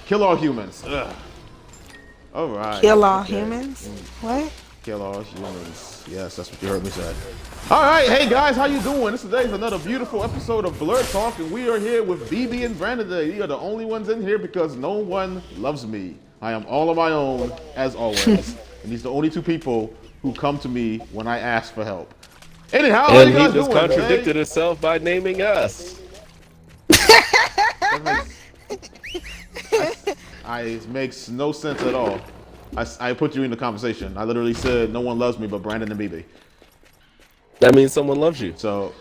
Kill all humans. All right. Kill all humans? What? Kill all humans. Yes, that's what you heard me say. All right, hey guys, how you doing? Today's another beautiful episode of Blurred Talk, and we are here with Bebe and Branden today. You are the only ones in here because no one loves me. I am all on my own, as always. And these are the only two people who come to me when I ask for help. Anyhow, how you guys doing? And he just contradicted himself by naming us. It makes no sense at all. I put you in the conversation. I literally said no one loves me but Branden and Bebe. That means someone loves you. So,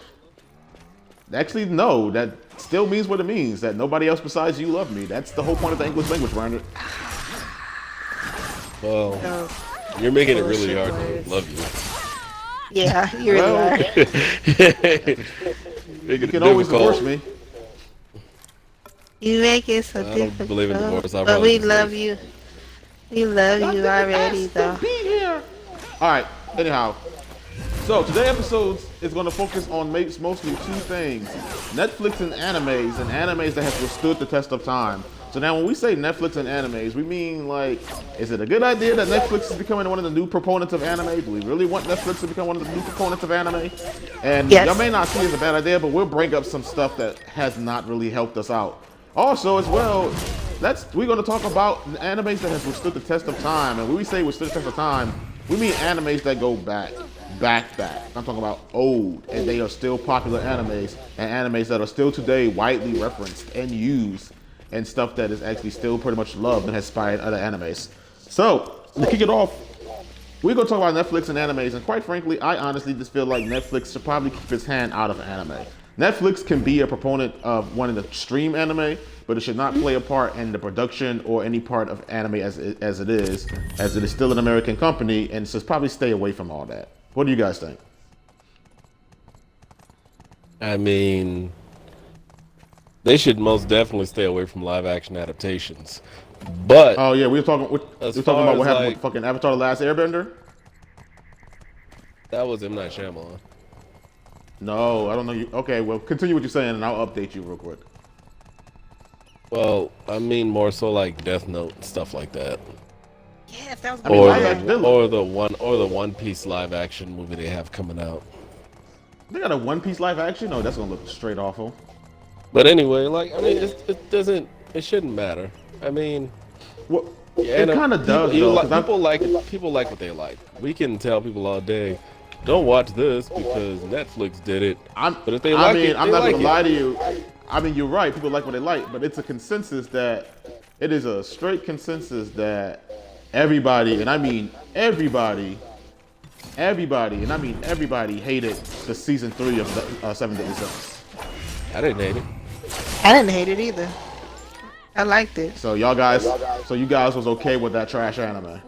actually, no. That still means what it means. That nobody else besides you love me. That's the whole point of the English language, Branden. Well, you're making it really hard to love you. Yeah, you really are. You can always divorce me. You make it so difficult. I don't believe in divorce. But we love you. We love you already, though. Be here. All right. Anyhow, so today's episode is going to focus on mostly two things: Netflix and animes that have withstood the test of time. So now, when we say Netflix and animes, we mean like, is it a good idea that Netflix is becoming one of the new proponents of anime? Do we really want Netflix to become one of the new proponents of anime? And yes. Y'all may not see it as a bad idea, but we'll bring up some stuff that has not really helped us out. Also, as well, we're going to talk about animes that have withstood the test of time. And when we say withstood the test of time, we mean animes that go back. I'm talking about old, and they are still popular animes, and animes that are still today widely referenced and used, and stuff that is actually still pretty much loved and has inspired other animes. So, to kick it off, we're going to talk about Netflix and animes, and quite frankly, I honestly just feel like Netflix should probably keep its hand out of anime. Netflix can be a proponent of wanting to stream anime, but it should not play a part in the production or any part of anime as it is still an American company, and should probably stay away from all that. What do you guys think? I mean, they should most definitely stay away from live action adaptations. But oh yeah, we were talking about what happened with fucking Avatar the Last Airbender. That was M. Night Shyamalan. No, I don't know you. Okay, well, continue what you're saying, and I'll update you real quick. Well, I mean more so like Death Note and stuff like that. Yeah, if that was Or the One Piece live action movie they have coming out. They got a One Piece live action? No, that's gonna look straight awful. But anyway, like I mean, it shouldn't matter. I mean, well, it kind of does. People like what they like. We can tell people all day, don't watch this because Netflix did it. But if they like it, I'm not gonna lie to you. I mean, you're right. People like what they like, but it's a consensus that it is a straight consensus that everybody, and I mean everybody, and I mean everybody hated the season 3 of the 7 Deadly Sins. I didn't hate it. I didn't hate it either. I liked it. So you guys was okay with that trash anime?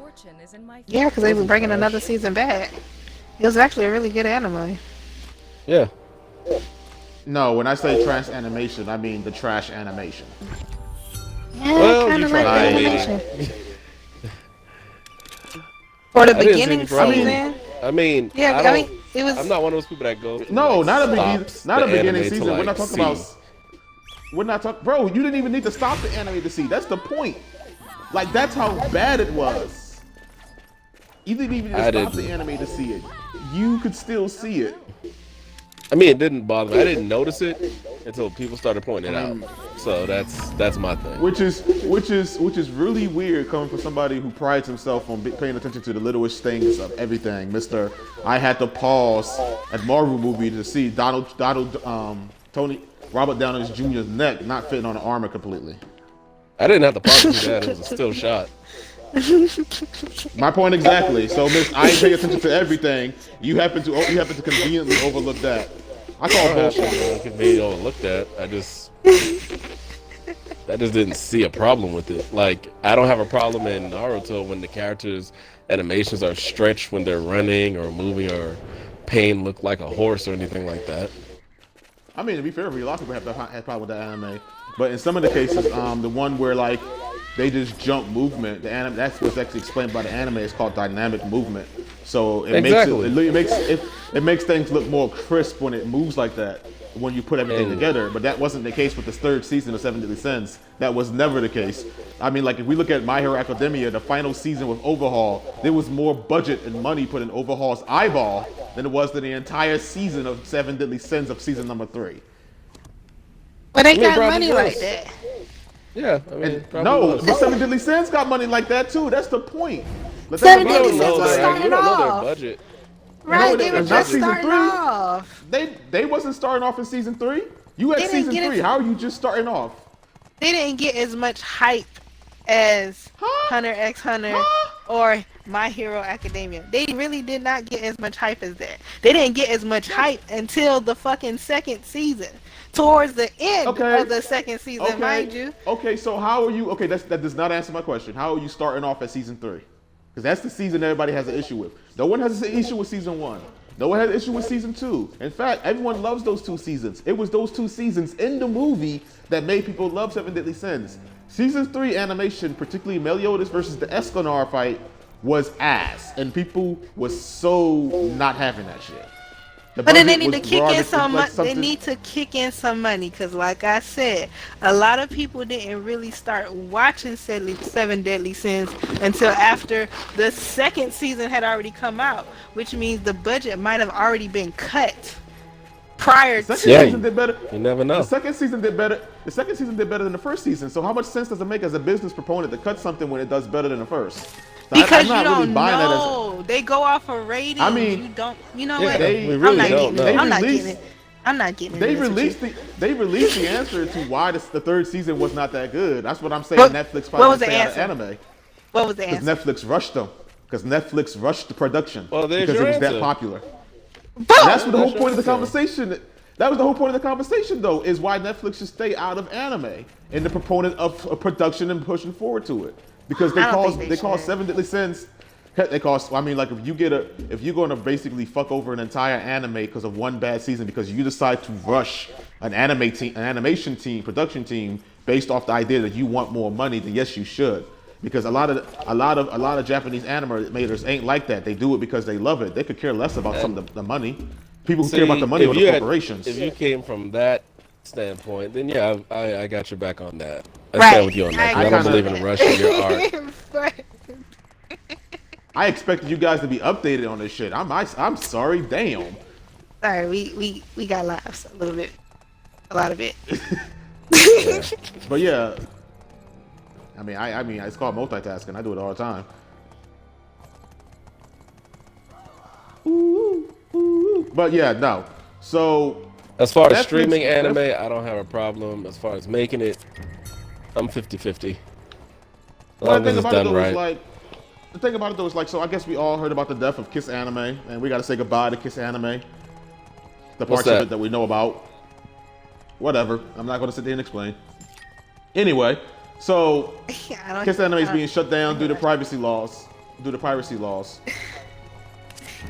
Yeah, because they were bringing another season back. It was actually a really good anime. Yeah. No, when I say trash animation, I mean the trash animation. Yeah, well, kind of like animation. For the beginning season. I mean, yeah, I mean, it was. I'm not one of those people that go. No, not a beginning season. We're not talking about. We're not talking, bro. You didn't even need to stop the anime to see. That's the point. Like that's how bad it was. You didn't even need to stop the anime to see it. You could still see it. I mean, it didn't bother me. I didn't notice it until people started pointing it out. So that's my thing. Which is really weird coming from somebody who prides himself on paying attention to the littlest things of everything. I had to pause at Marvel movie to see Robert Downey Jr.'s neck not fitting on the armor completely. I didn't have to pause to see that. It was a still shot. My point exactly. So, I ain't paying attention to everything. You happen to conveniently overlook that. I call bullshit. Conveniently overlook that. I just didn't see a problem with it. Like I don't have a problem in Naruto when the characters' animations are stretched when they're running or moving or Pain look like a horse or anything like that. I mean, to be fair, a lot of people have problem with that anime. But in some of the cases, the one where like they just jump movement. The anime, that's what's actually explained by the anime. It's called dynamic movement. So it makes things look more crisp when it moves like that, when you put everything together. But that wasn't the case with the third season of Seven Deadly Sins. That was never the case. I mean, like if we look at My Hero Academia, the final season with Overhaul, there was more budget and money put in Overhaul's eyeball than it was to the entire season of Seven Deadly Sins of season number 3. But they got money like that. Yeah, I mean, no, but Seven Deadly Sins got money like that too. That's the point. Seven Deadly Sins was starting you don't know off. their budget. Right, No, they were just starting off. They wasn't starting off in season 3. You at season 3. How are you just starting off? They didn't get as much hype as Hunter x Hunter or My Hero Academia. They really did not get as much hype as that. They didn't get as much hype until the fucking second season. Towards the end of the second season, mind you. Okay, so how are you? Okay, that does not answer my question. How are you starting off at season 3? Because that's the season everybody has an issue with. No one has an issue with season 1. No one has an issue with season 2. In fact, everyone loves those 2 seasons. It was those 2 seasons in the movie that made people love Seven Deadly Sins. Season 3 animation, particularly Meliodas versus the Escanar fight, was ass, and people was so not having that shit. But then they need to kick in some money. They need to kick in some money, because like I said, a lot of people didn't really start watching Seven Deadly Sins until after the second season had already come out, which means the budget might have already been cut prior to. Season did better. You never know. The second season did better. The second season did better than the first season. So how much sense does it make as a business proponent to cut something when it does better than the first? Because you don't know. They go off of ratings. I mean, you don't. You know what? I'm not getting it. I'm not getting it. They released the answer to why the third season was not that good. That's what I'm saying. Netflix probably stay out of anime. What was the answer? Because Netflix rushed them. Because Netflix rushed the production. Well, because it was that popular. But that's what the whole point of the conversation. That was the whole point of the conversation, though, is why Netflix should stay out of anime and the proponent of production and pushing forward to it. Because they call Seven Deadly Sins. They cost. I mean, like if you're going to basically fuck over an entire anime because of one bad season because you decide to rush an animation team, production team based off the idea that you want more money, then yes, you should. Because a lot of Japanese animators ain't like that. They do it because they love it. They could care less about some of the money. People who care about the money are the corporations. If you came from that standpoint, then yeah, I got your back on that. I stand with you on that. I don't believe in rushing your art. I expected you guys to be updated on this shit. I'm sorry, damn. Sorry, we got laughs a little bit, a lot of it. Yeah. But yeah, I mean, it's called multitasking. I do it all the time. Ooh, ooh. But yeah, no. So as far as streaming anime, I don't have a problem. As far as making it, I'm 50-50. Well, the thing about it though is like, so I guess we all heard about the death of Kiss Anime, and we got to say goodbye to Kiss Anime. The parts of it that we know about. Whatever. I'm not going to sit there and explain. Anyway, so Kiss Anime is being shut down due to privacy laws.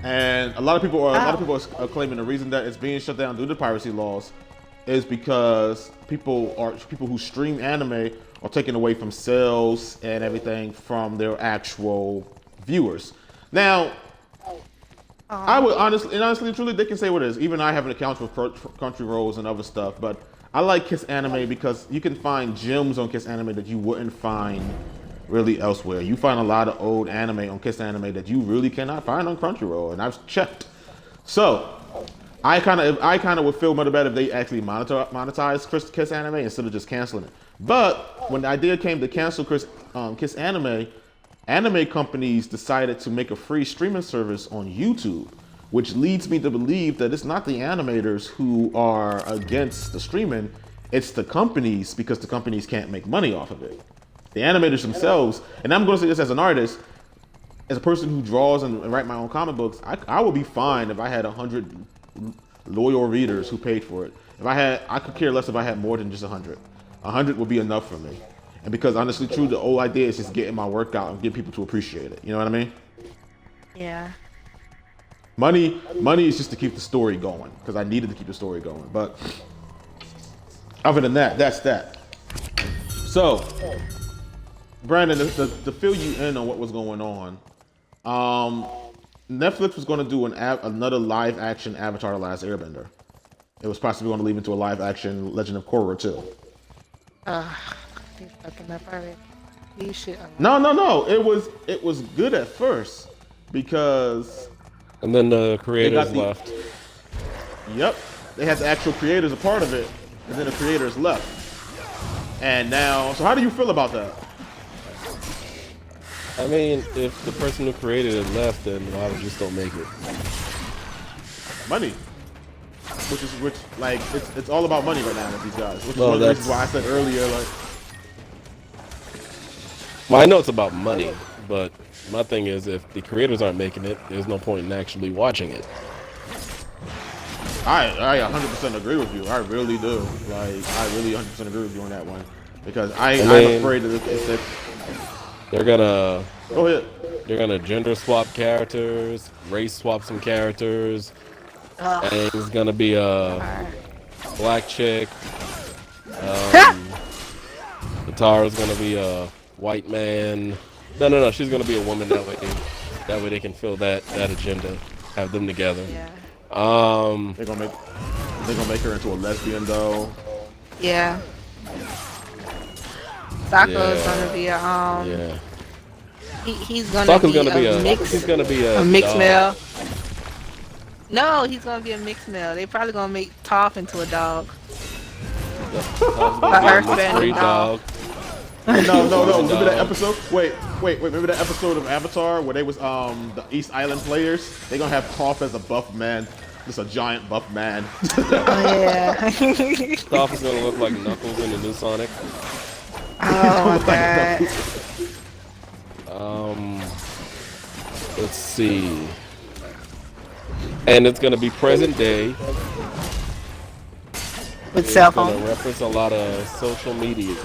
And a lot of people are claiming the reason that it's being shut down due to piracy laws is because people who stream anime are taken away from sales and everything from their actual viewers. Now, I would honestly, truly, they can say what it is. Even I have an account with Crunchyroll and other stuff, but I like Kiss Anime because you can find gems on Kiss Anime that you wouldn't find really elsewhere. You find a lot of old anime on Kiss Anime that you really cannot find on Crunchyroll, and I've checked. So I kind of would feel much better if they actually monetize Kiss Anime instead of just canceling it. But when the idea came to cancel Kiss Anime, anime companies decided to make a free streaming service on YouTube, which leads me to believe that it's not the animators who are against the streaming, it's the companies, because the companies can't make money off of it. The animators themselves, and I'm going to say this as an artist, as a person who draws and write my own comic books, I would be fine if I had 100 loyal readers who paid for it. I could care less if I had more than just 100. 100 would be enough for me. And because honestly, true, the whole idea is just getting my work out and get people to appreciate it. You know what I mean? Yeah. Money is just to keep the story going, because I needed to keep the story going. But other than that, that's that. So Branden, to fill you in on what was going on, Netflix was going to do another live action Avatar the Last Airbender. It was possibly going to lead into a live action Legend of Korra too. He's fucking up already. You should. No. It was good at first because. And then the creators left. Yep, they had the actual creators a part of it, and then the creators left. And now, so how do you feel about that? I mean, if the person who created it left, then why would you still make it? Money. Which like it's all about money right now with these guys. Which is one of the reasons why I said earlier, like. Well, I know it's about money, but my thing is, if the creators aren't making it, there's no point in actually watching it. I 100% agree with you. I really do. Like, I really 100% agree with you on that one because I'm afraid that if they're gonna go ahead. They're gonna gender swap characters, race swap some characters. And it's gonna be a black chick. Katara's gonna be a white man. No. She's gonna be a woman. That way they can fill that agenda. Have them together. Yeah. They're gonna make her into a lesbian though. Yeah. Sokko's gonna be a Yeah. He's gonna be a mix. He's gonna be a mixed dog. male. No, he's gonna be a mixed male. They probably gonna make Toph into a dog. Earthbender dog. No. Remember that episode? Wait. Remember that episode of Avatar where they was the East Island players? They gonna have Toph as a buff man. Just a giant buff man. Oh yeah. Toph is gonna look like Knuckles in the new Sonic. Oh my god. Let's see. And it's gonna be present day. With cell phone. It's gonna reference a lot of social media.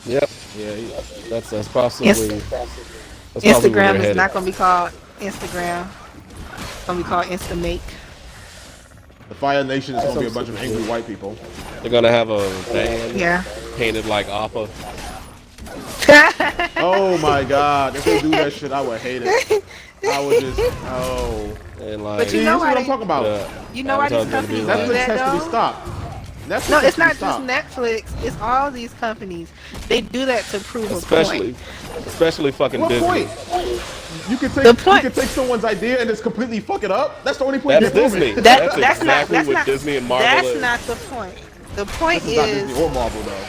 Yep. Yeah. That's possibly. Instagram is not gonna be called Instagram. It's gonna be called Instamake. The Fire Nation is gonna be a bunch of angry white people. They're gonna have a van painted like Appa. Oh my god! If they do that shit, I would hate it. I would just And like, but you know what I'm talking about. You know why these companies do Netflix that has to be though? stopped. Netflix No, it's not just stopped. Netflix. It's all these companies. They do that to prove a point. Especially fucking What Disney. point? You can take someone's idea and just completely fuck it up. That's the only point. That's Disney. That's exactly not, what Disney and Marvel That's is. not the point. The point This is not Disney or Marvel though.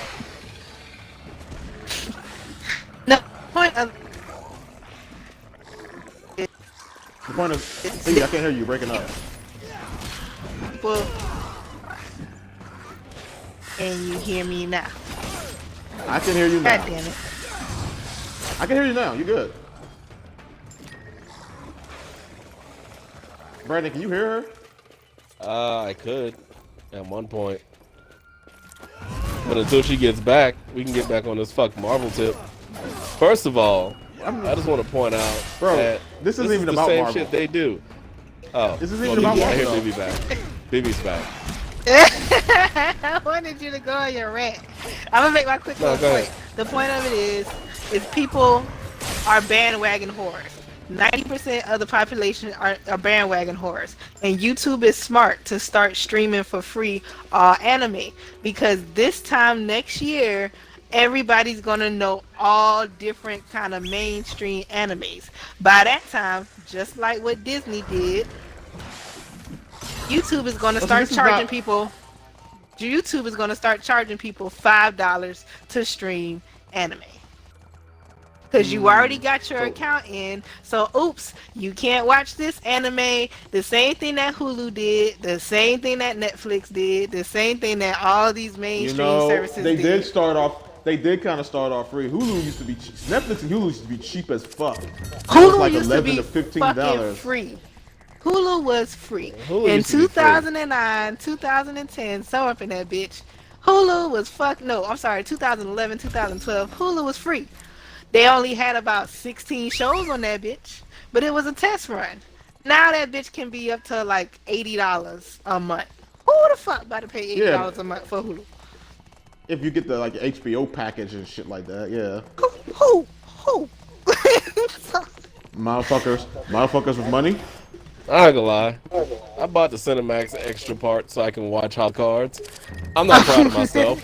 No, point of The point of hey, I can't hear you. You're breaking up. people, and you hear me now. I can hear you now. God damn it. I can hear you now. You're good. Branden, can you hear her? I could at one point. But until she gets back, we can get back on this fuck Marvel tip. First of all, I just want to point out that this isn't even the about same Marvel. shit they do. Oh, this isn't even about I hear Marvel. Bebe back. Bebe's back. I wanted you to go on your rant. I'm gonna make my quick little point. The point of it is people are bandwagon whores. 90% of the population are bandwagon whores, and YouTube is smart to start streaming for free anime, because this time next year everybody's gonna know all different kind of mainstream animes. By that time, just like what Disney did, YouTube is gonna start charging people. YouTube is gonna start charging people $5 to stream anime. Because you already got your account in, so oops, you can't watch this anime. The same thing that Hulu did, the same thing that Netflix did, the same thing that all these mainstream services they did. They did kind of start off free. Hulu used to be cheap. Netflix and Hulu used to be cheap as fuck. Hulu like used to be fucking free. Hulu was free. In 2009, 2010, somewhere up in that bitch. Hulu was 2011, 2012. Hulu was free. They only had about 16 shows on that bitch, but it was a test run. Now that bitch can be up to like $80 a month. Who the fuck about to pay $80 a month for Hulu? if you get the like HBO package and shit like that, yeah. Who? Motherfuckers with money. I ain't gonna lie. I bought the Cinemax extra part so I can watch House Cards. I'm not proud of myself.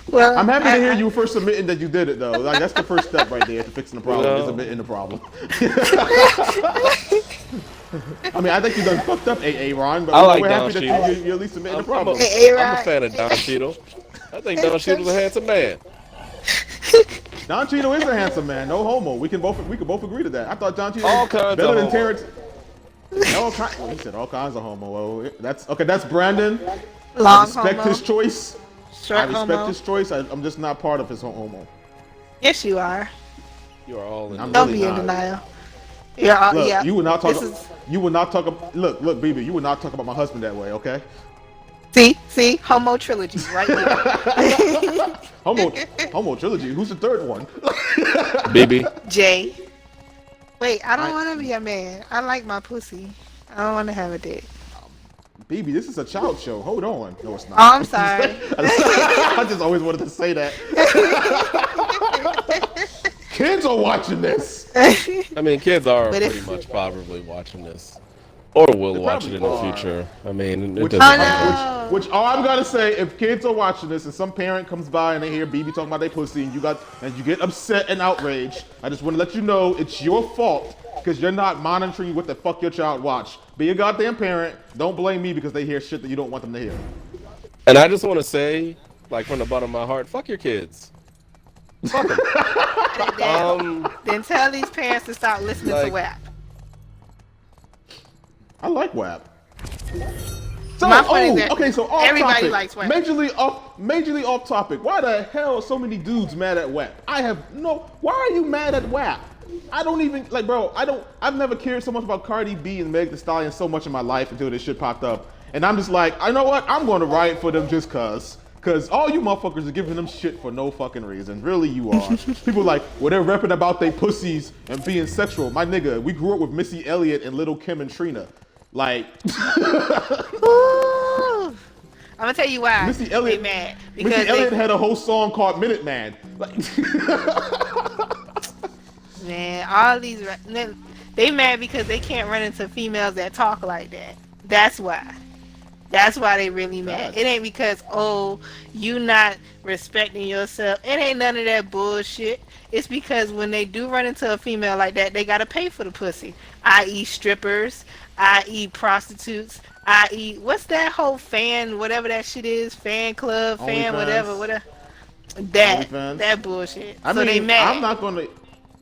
Well, I'm happy to hear you first admitting that you did it though. Like that's the first step right there to fixing the problem. Is admitting the problem. I mean, I think you done fucked up, AA Ron, but we're happy that you at least admitting the problem. I'm a fan of Don Cheadle. I think Don Cheadle's a handsome man. Don Cheadle is a handsome man, no homo. We can both agree to that. I thought Don Cheadle All was kinds better of than Terrence. He said all kinds of homo. Well, that's Branden. Long I respect homo. his choice. Short I respect homo. his choice. I'm just not part of his homo. Yes, you are. You are all in. Don't be in denial. Yeah, look, yeah. You would not talk. Look, Bebe. You would not talk about my husband that way, okay? See, homo trilogy right here. homo trilogy. Who's the third one? Bebe. Jay. Wait, I don't want to be a man. I like my pussy. I don't want to have a dick. Bebe, this is a child show. Hold on. No, it's not. Oh, I'm sorry. I just always wanted to say that. Kids are watching this. I mean, kids are pretty much probably watching this. Or will watch it in the future. I mean, it doesn't matter. Which all I'm gonna say, if kids are watching this and some parent comes by and they hear Bebe talking about their pussy and you get upset and outraged, I just want to let you know it's your fault because you're not monitoring what the fuck your child watch. Be a goddamn parent. Don't blame me because they hear shit that you don't want them to hear. And I just want to say, like from the bottom of my heart, fuck your kids. Fuck them. Then tell these parents to stop listening to WAP. I like WAP. So, so off everybody topic. likes WAP. Majorly off topic. Why the hell are so many dudes mad at WAP? Why are you mad at WAP? I don't even, I've never cared so much about Cardi B and Meg Thee Stallion so much in my life until this shit popped up. And I'm just like, I know what? I'm going to riot for them just cause. Because all you motherfuckers are giving them shit for no fucking reason. Really, you are. People like, well, they're rapping about their pussies and being sexual. My nigga, we grew up with Missy Elliott and Little Kim and Trina. Like, I'm gonna tell you why. Missy Elliott, mad because Missy Elliott had a whole song called Minute Man. Like, man, all these they mad because they can't run into females that talk like that. That's why. That's why they really mad. It ain't because, you not respecting yourself. It ain't none of that bullshit. It's because when they do run into a female like that, they gotta pay for the pussy. I.e. strippers, i.e. prostitutes, i.e. what's that whole whatever that shit is, fan club, fan whatever. That bullshit. I mean, they mad.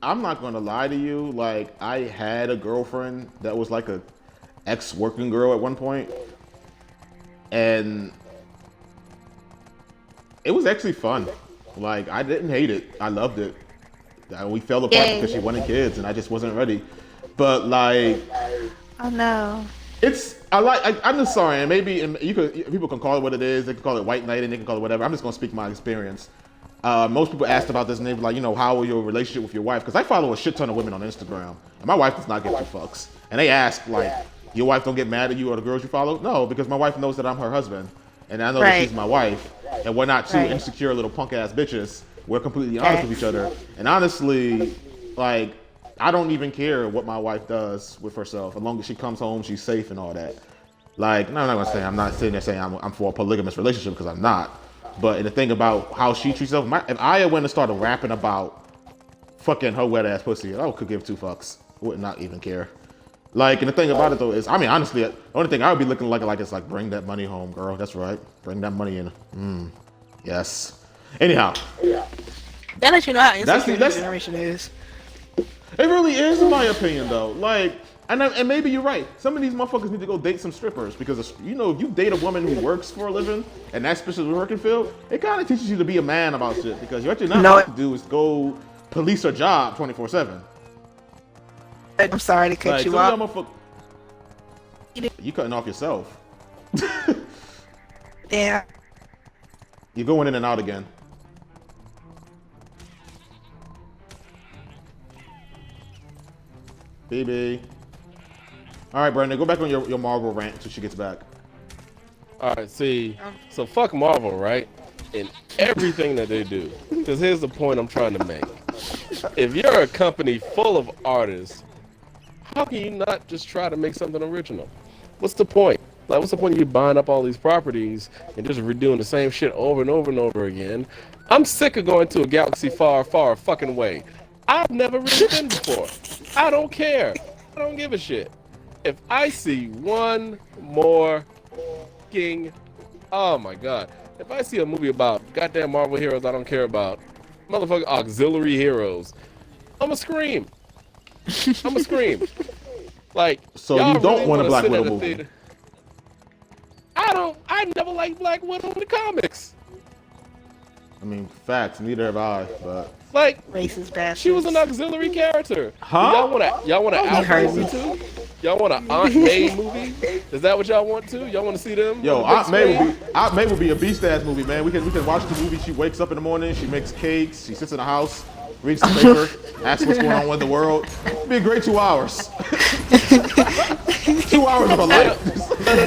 I'm not gonna lie to you. Like, I had a girlfriend that was like a ex-working girl at one point. And it was actually fun. Like, I didn't hate it. I loved it. We fell apart because she wanted kids and I just wasn't ready. But like, oh no. I'm just sorry, and people can call it what it is. They can call it white knight and they can call it whatever. I'm just gonna speak my experience. Most people asked about this and they were like, how was your relationship with your wife? Because I follow a shit ton of women on Instagram and my wife does not give two fucks. And they ask like, your wife don't get mad at you or the girls you follow? No, because my wife knows that I'm her husband. And I know that she's my wife. And we're not two insecure little punk ass bitches. We're completely honest with each other. And honestly, like, I don't even care what my wife does with herself. As long as she comes home, she's safe and all that. Like, no, I'm not sitting there saying I'm for a polygamous relationship because I'm not. But the thing about how she treats herself, if I went and started rapping about fucking her wet ass pussy, I could give two fucks. I would not even care. Like, and the thing about it though is, I mean, honestly, the only thing I would be looking like is like, bring that money home, girl. That's right. Bring that money in. Yes. Anyhow. That lets you know how insecure this generation is. It really is, in my opinion, though. Like, and maybe you're right. Some of these motherfuckers need to go date some strippers because, if you date a woman who works for a living and that specific working field, it kind of teaches you to be a man about shit because what you're not about to do is go police her job 24/7. I'm sorry to cut you off. You cutting off yourself. Yeah. You're going in and out again. Bebe. All right, Branden, go back on your Marvel rant until she gets back. All right, see, so fuck Marvel, right? In everything that they do. Because here's the point I'm trying to make. If you're a company full of artists, how can you not just try to make something original? What's the point? Like, what's the point of you buying up all these properties and just redoing the same shit over and over and over again? I'm sick of going to a galaxy far, far fucking way. I've never really been before. I don't care. I don't give a shit. If I see one more fucking, oh my god, if I see a movie about goddamn Marvel heroes I don't care about, motherfucking auxiliary heroes, I'ma scream. I'ma scream. Like, So you don't really want a Black sit Widow at movie? theater. I never liked Black Widow in the comics. I mean, facts. Neither have I. But Like, Racist bastard. she was an auxiliary character. Huh? Y'all want an Alpha heard movie me. too? Y'all want an Aunt May movie? Is that what y'all want to? Y'all want to see them? yo, on the big Aunt May would be a beast ass movie, man. We can watch the movie. She wakes up in the morning. She makes cakes. She sits in the house, reads the paper, asks what's going on with the world. It'd be a great 2 hours. 2 hours of her life.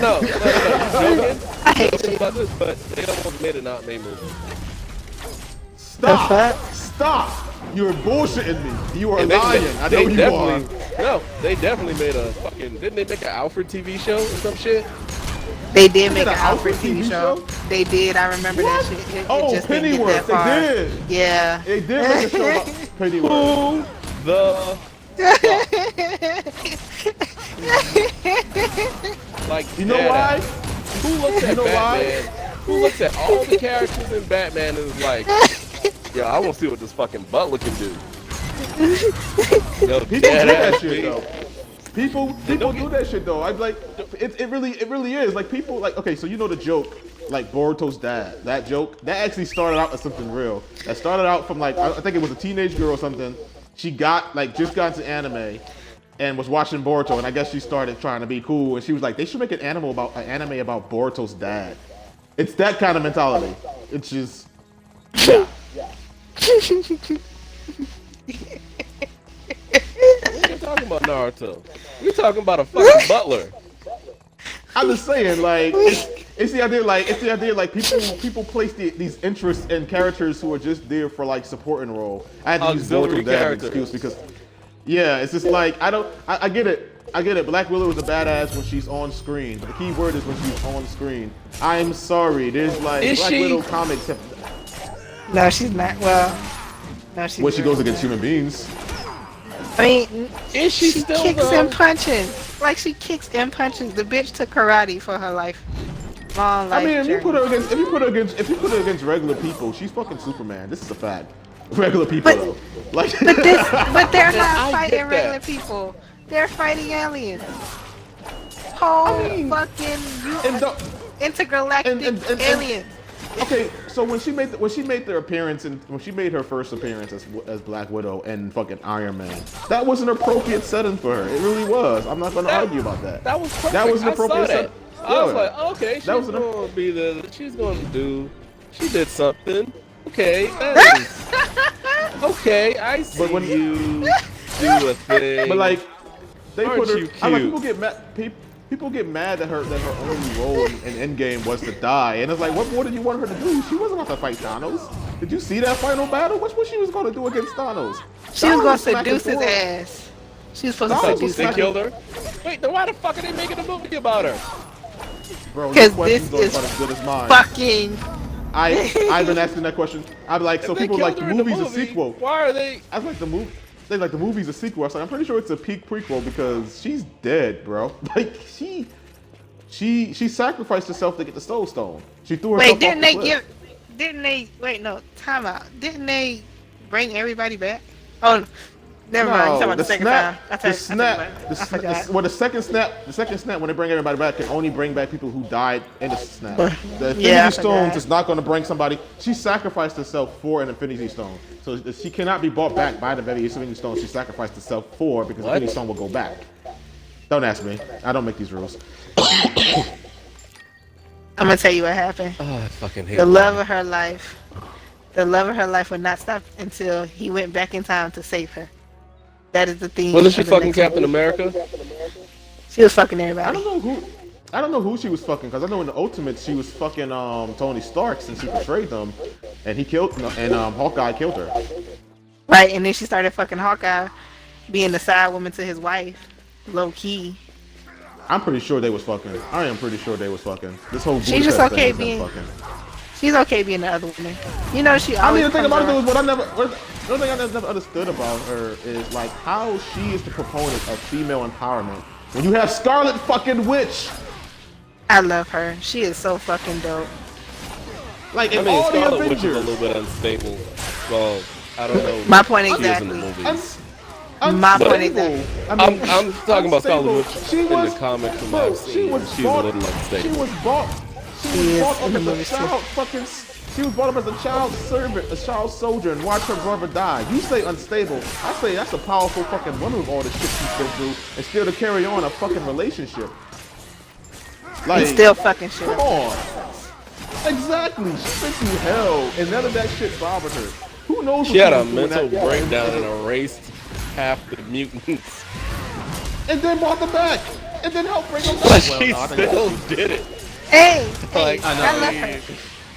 No. Joking? I hate you. About this, but they almost made an Aunt May movie. Stop! You're bullshitting me. You are And lying. I know you are. No, they definitely made a fucking. Didn't they make an Alfred TV show or some shit? They did make did an an Alfred Alfred TV TV show. show? They did. I remember What? that shit. It Oh, just didn't get Pennyworth. that far. They did. Yeah. They did make a show about Pennyworth. Who the like? You know dead why? ass. Who looks at You know why? Batman? Who looks at all the characters in Batman and is like, yo, I want to see what this fucking Butler can do. Yo, People do dead that ass shit beat. though. People do that shit though. I'm like, it really is. Like people like, okay, so you know the joke, like Boruto's dad. That joke that actually started out as something real. That started out from like I think it was a teenage girl or something. She got just got into anime and was watching Boruto, and I guess she started trying to be cool, and she was like, they should make an anime about Boruto's dad. It's that kind of mentality. It's just yeah. We ain't talking about Naruto. We talking about a fucking butler. I'm just saying, like, it's the idea, like people place these interests in characters who are just there for like supporting role. I had to use Auxiliary Boruto as an characters. excuse because, yeah, it's just like I get it. Black Widow is a badass when she's on screen, but the key word is when she's on screen. I'm sorry, there's like Is Black she? Widow comics have, No, she's not. Well, no, she's. when she goes really against human beings. not. I mean, Is she she still kicks though? and punches. Like she kicks and punches. The bitch took karate for her life. Long life. I mean, if you journey. put her against regular people, she's fucking Superman. This is a fact. Regular people But- though, like. But they're I not fighting get that. regular people. They're fighting aliens. Whole mean, fucking and don't- intergalactic and- aliens. Okay, so when she made their appearance and when she made her first appearance as Black Widow and fucking Iron Man, that was an appropriate setting for her. It really was. I'm not going to argue about that. That was perfect. That was an I appropriate saw that. setting. I was like, okay, she's That was an- going to be she's going to do. She did something. Okay, that is, okay. I see But when- you do a thing. But like, they Aren't put her. you I'm like, cute? people get mad. People get mad that her only role in Endgame was to die, and it's like, what more did you want her to do? She wasn't about to fight Thanos. Did you see that final battle? What's what she was going to do against Thanos? She Thanos was gonna smacking seduce his forward. ass. She was supposed to Thanos was seduce They him. smacking- killed her. Wait, then why the fuck are they making a movie about her? Bro, your 'Cause question's this about is as good as mine. Fucking. I've been asking that question. I'm like, so If they people like killed the her in movie's a movie, sequel. Why are they? I was like the movie. They like the movie's a sequel. I was like, I'm pretty sure it's a peak prequel because she's dead, bro. Like she sacrificed herself to get the Soul Stone. She threw herself Wait, didn't off they the cliff. give? Didn't they? Wait, no. Time out. Didn't they bring everybody back? Oh, never mind. You're talking about the second time. Well, the second snap when they bring everybody back can only bring back people who died in the snap. The Infinity Yeah, I Stones forgot. is not going to bring somebody. She sacrificed herself for an Infinity Stone, so she cannot be brought back by the very Infinity Stone she sacrificed herself for because the What? Infinity Stone will go back. Don't ask me. I don't make these rules. I'm gonna tell you what happened. Oh, I fucking hate The it. love of her life. The love of her life would not stop until he went back in time to save her. That is the theme. Wasn't she of the fucking next Captain movie. America? She was fucking I everybody. don't know who. I don't know who she was fucking, because I know in the Ultimates she was fucking Tony Stark since he betrayed them, and Hawkeye killed her. Right, and then she started fucking Hawkeye, being the side woman to his wife, low key. I'm pretty sure they was fucking. I am pretty sure they was fucking. This whole she's just okay being fucking. She's okay being the other woman. You know she. I mean, the thing about it is, the thing I never understood about her is like how she is the proponent of female empowerment when you have Scarlet fucking Witch. I love her. She is so fucking dope. Like in all the Scarlet Avengers, Witch is a little bit unstable. Well, I don't know. My point exactly. My point exactly. I'm talking about Scarlet Witch in the comics from I've seen. She was a little unstable. She was brought up as a child servant, a child soldier, and watched her brother die. You say unstable. I say that's a powerful fucking woman with all the shit she's been through, and still to carry on a fucking relationship. Like, and still fucking shit. Come on. Exactly. She's been through hell, and none of that shit bothered her. Who knows? She had a mental breakdown and erased half the mutants, and then brought them back, and then helped bring them back. But she still did it. Hey, like, I love her.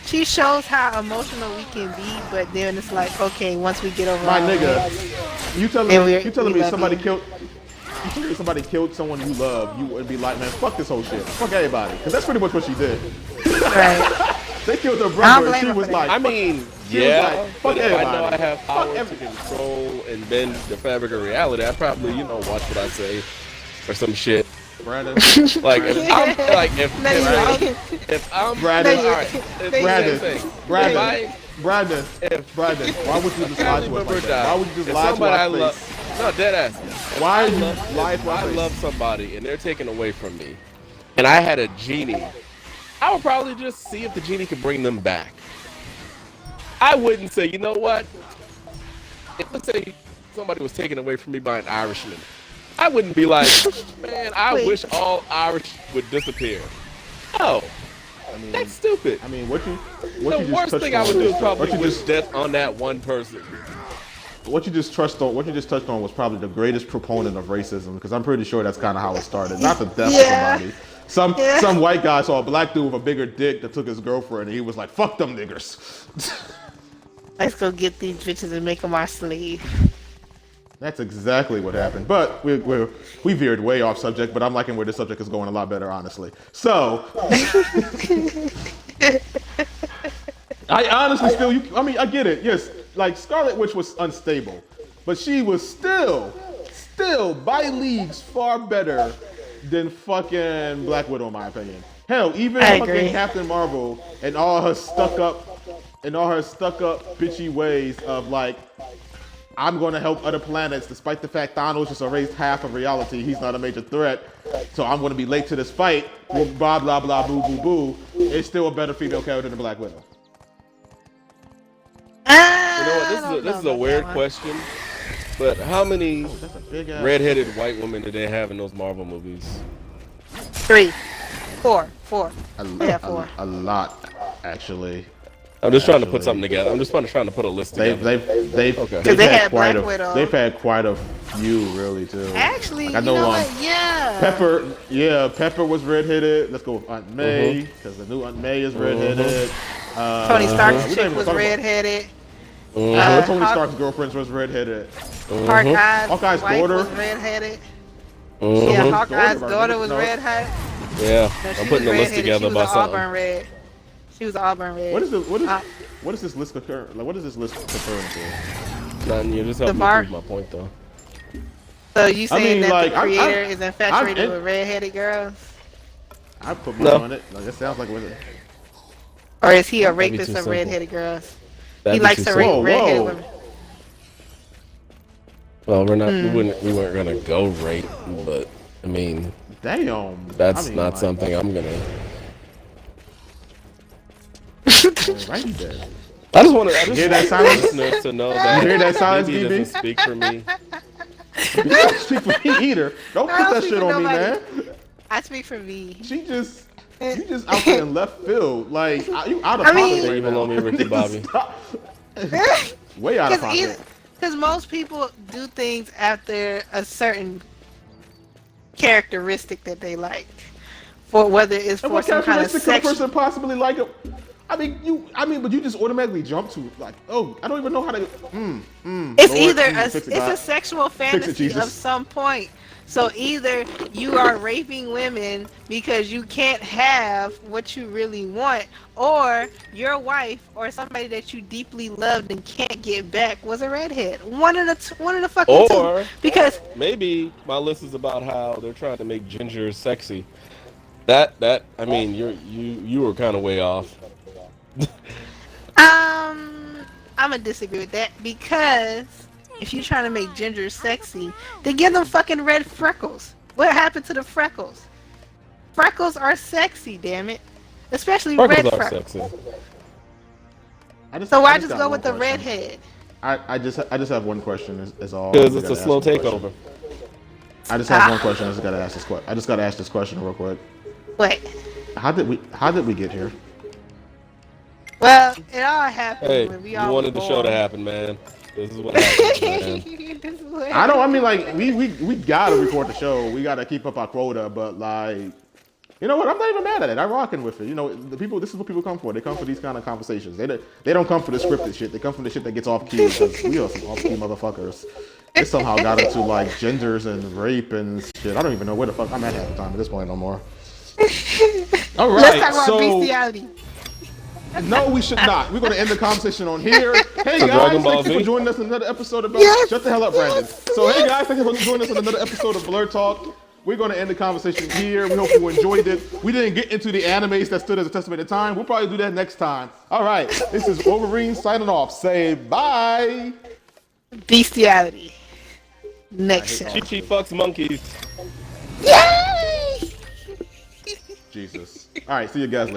She shows how emotional we can be, but then it's like, okay, once we get over my nigga, you telling me somebody killed someone you love, you would be like, man, fuck this whole shit, fuck everybody, because that's pretty much what she did. Right. They killed her brother, and she was like, I mean, yeah, fuck but if everybody. I know I have power to control and bend the fabric of reality, I probably, watch what I say or some shit. Branden. Like if I'm Branden, Branden, why would you just lie to us like that? Why would you just lie to our face? No, dead ass. Why are you lying to our face? I love somebody and they're taken away from me, and I had a genie. I would probably just see if the genie could bring them back. I wouldn't say, you know what? Let's say somebody was taken away from me by an Irishman. I wouldn't be like, man, I wish all Irish would disappear. No, that's stupid. I mean, the worst thing I would do is probably wish death on that one person. What you just touched on was probably the greatest proponent of racism, because I'm pretty sure that's kind of how it started. Not the death of somebody. Some white guy saw a black dude with a bigger dick that took his girlfriend, and he was like, "Fuck them niggers." Let's go get these bitches and make them our slave. That's exactly what happened. But we veered way off subject, but I'm liking where this subject is going a lot better, honestly. So, I honestly I get it. Yes, like Scarlet Witch was unstable, but she was still by leagues far better than fucking Black Widow, in my opinion. Hell, even fucking Captain Marvel and all her stuck up bitchy ways of like, I'm going to help other planets despite the fact Thanos just erased half of reality. He's not a major threat. So I'm going to be late to this fight. Blah, blah, blah, boo, boo, boo. It's still a better female character than Black Widow. You know what? This is a weird question. But how many redheaded white women did they have in those Marvel movies? 3, 4. 4. A lot, actually. I'm just trying to put something together. I'm just trying to put a list together. They've had quite a few, really, too. Actually, like, I know yeah. Pepper was redheaded. Let's go with Aunt May, because the new Aunt May is redheaded. Tony Stark's chick was redheaded. Tony Stark's girlfriend was redheaded. Hawkeye's daughter was redheaded. Yeah, Hawkeye's daughter was redheaded. Yeah, I'm putting the list together by something. Auburn red. She was Auburn red. What is this list referring? Like, what is this list referring to? Nothing. You just helped me prove my point, though. So you saying that the creator is infatuated with redheaded girls? I put money on it. Like, it sounds like it. Or is he a rapist of redheaded girls? He likes to rape redheaded women. Well, we're not. We weren't gonna go rape, but I mean, damn. That's not something I'm gonna. I just want to hear that silence to know that you hear that silence, Bebe doesn't speak for me. You don't speak for me either. Don't put that shit on me, man. I speak for me. You just out there in left field. Like, you out of pocket right now. On me, Ricky Bobby. Way out of pocket. Because most people do things after a certain characteristic that they like. for whether it's And for what some kind of characteristic could a sexual. person possibly like? But you just automatically jump to like, oh, I don't even know how to. It's Lord, either fix it, it's God. a sexual Fix it, fantasy Jesus. of some point. So either you are raping women because you can't have what you really want, or your wife or somebody that you deeply loved and can't get back was a redhead. One of the fucking two. Or Because maybe my list is about how they're trying to make ginger sexy. I mean, you were kind of way off. I'm gonna disagree with that because if you're trying to make ginger sexy, then give them fucking red freckles. What happened to the freckles? Freckles are sexy, damn it. Especially Freckles red are freckles. sexy. So why just got go one with the question. redhead? I just have one question. Is all. Because I it's a gotta slow ask one question. takeover. I just have one question. I just gotta ask this question real quick. Wait. How did we get here? Well, it all happened Hey, when we you all wanted the were show to born. happen, man. This is what happens, man. This is what I don't. I mean, like we gotta record the show. We gotta keep up our quota. But like, you know what? I'm not even mad at it. I'm rocking with it. You know, the people. This is what people come for. They come for these kind of conversations. They don't come for the scripted shit. They come for the shit that gets off key. Because we are some off key motherfuckers. It somehow got into like genders and rape and shit. I don't even know where the fuck I'm at half the time at this point no more. All Let's right, talk about so bestiality. no, we should not. We're going to end the conversation on here. Hey So guys, Dragon Ball thank you for Z? joining us in another episode of Yes, Shut the hell up, Branden. yes, So hey guys, thank you for joining us in another episode of Bl3rd Talk. We're going to end the conversation here. We hope you enjoyed it. We didn't get into the animes that stood as a testament of time. We'll probably do that next time. All right, this is Wolverine signing off. Say bye. Bestiality. Next show. Chi-Chi fucks monkeys. Yay! Jesus. All right, see you guys later.